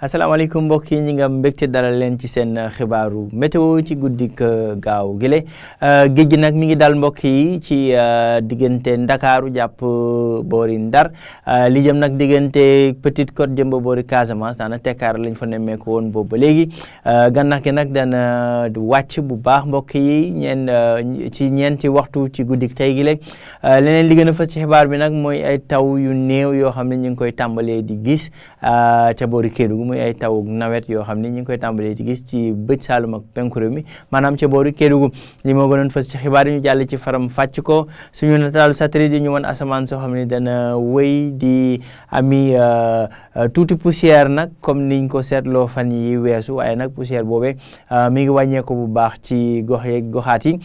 asalaamaaleykum mbokk yi ñi nga mbégte dalal leen ci seen xibaaru météo ci guddik gaaw gile géej gi nag mi ngi dal mbokk yi ci diggante Ndakaaru jàpp boori Ndar li jëm nag diggante Petite Côte jëm ba boori Casamance daana tekkaar lañ fa nemmeeku woon boobu ba léegi gànnax gi nag dana wàcc bu baax mbokk yi ci ñeenti waxtu ci guddik tey gi léeg leneen li gën a fës ci xibaar bi nag mooy ay taw yu néew yoo xam ne ñu ngi koy tàmbalee di gis ca boori Kédougou muy ay taw nawet yoo xam ni ñu ngi koy tàmbalee di gis ci bëj Saalum ak penku réew mi maanaam ca boori Kédougou li moo gënoon fës ci xibaar yi ñu jàll ci faram fàcc ko suñu nataalu satellite yi ñu wan asamaan soo xam ne dana wéy di ami tuuti poussière nag comme niñ ko seetloo fan yi weesu waaye nag poussière boobee mi ngi wàññeeku bu baax ci gox yeeg goxaat yi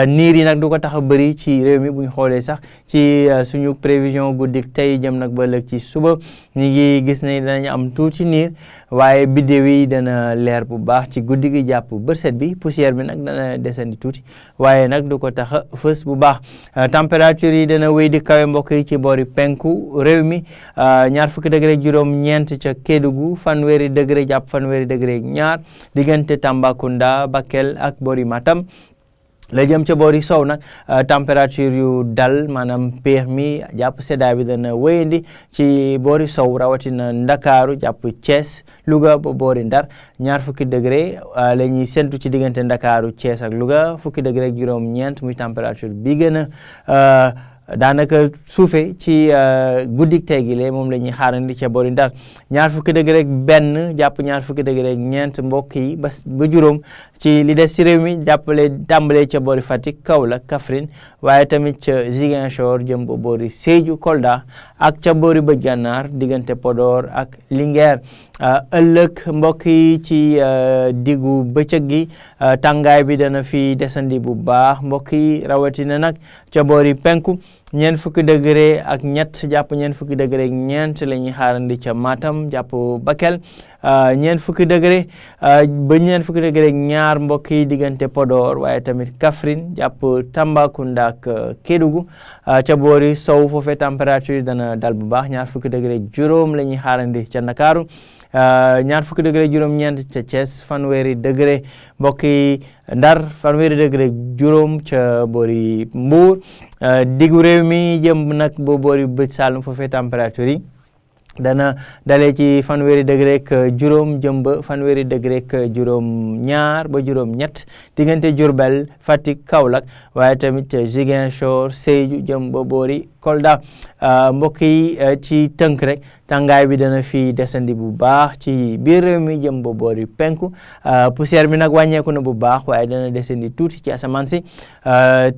niir yi nag du ko tax a bëri ci réew mi bu ñu xoolee sax ci suñu prévision guddik tey jëm nag ba ëllëg ci suba ñu ngi gis ne danañ am tuuti niir waaye biddéew yi dana leer bu baax ci guddi gi jàpp bërset bi poussière bi nag dana desandi tuuti waaye nag du ko tax a fës bu baax température yi dana wéy di kawe mbokk yi ci boori penku réew mi 20 degré juróom-ñeent ca Kédougou 20 degré jàpp 20 degré ñaar diggante Tambacounda Bakel ak boori Matam la jëm ca boori sow nag température yu dal maanaam peex mi jàpp seddaay bi dana wéyandi ci boori sow rawatina Ndakaaru jàpp Thiès Louga ba boori Ndar 20 degré la ñuy séntu ci diggante Ndakaaru Thiès ak Louga 10 degré ak juróom-ñeent muy température bi gën a daanaka suufe ci guddik tey gi lee moom la ñuy xaarandi ca boori Ndar 20 degré ak benn jàpp 20 degré ak ñeent mbokk yi ba juróom ci li des ci réew mi tàmbalee ca boori Fatick Kaolack Kaffrine waaye tamit ca Ziguinchor jëm ba boori Sédhiou Kolda ak ca boori bëj Gànnaar diggante Podor ak Linguère ëllëg mbokk yi ci diggu bëccëg gi tàngaay bi dana fi desandi bu baax mbokk yi rawatina nag ca boori penku 20 degré ak ñett jàpp 20 degré ak ñeent la ñuy xaarandi ca Matam jàpp Bakel 20 degré ba 20 degré ak ñaar mbokk yi diggante Podor waaye tamit Kaffrine jàpp Tambacounda ak Kédougou ca boori sow foofee température dana dal bu baax 20 degré ak juróom la ñuy xaarandi ca Ndakaaru 20 degré juróom-ñeent ca Thiès 20 degré mbokk yi Ndar 20 degré juróom ca boori Mbour diggu réew mi jëm nag ba boori bëj Saalum foofee température yi dana dalee ci 20 degré ak juróom jëm ba 20 degré ak juróom ñaar ba juróom ñett diggante Diourbel Fatick Kaolack waaye tamit Ziguinchor Sédhiou jëm ba boori Kolda mbokk yi ci tënk rek tàngaay bi dana fi desandi bu baax ci biir réew mi jëm ba boori penku poussière bi nag wàññeeku na bu baax waaye dana desandi tuuti ci asamaan si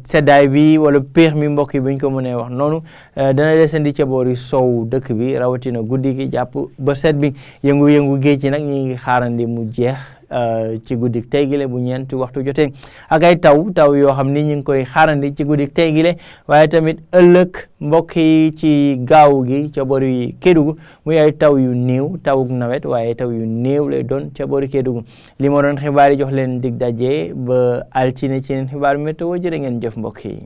seddaay bi wala péex mi mbokk yi bu ñu ko mënee wax noonu dana desandi ca boori sow dëkk bi rawatina guddi gi jàpp ba set bi yëngu-yëngu géej gi nag ñu ngi xaarandi mu jeex ci guddik tey gile bu ñeenti waxtu jotee ak ay taw yoo xam ni ñu ngi koy xaarandi ci guddik tey gile waaye tamit ëllëg mbokk yi ci gaaw gi ca boori Kédougou muy ay taw yu néew tawuk nawet waaye taw yu néew lay doon ca boori Kédougou li moo doon xibaar yi jox leen dig daje ba altine ci yeneen xibaar météo jërë ngeen jëf mbokk yi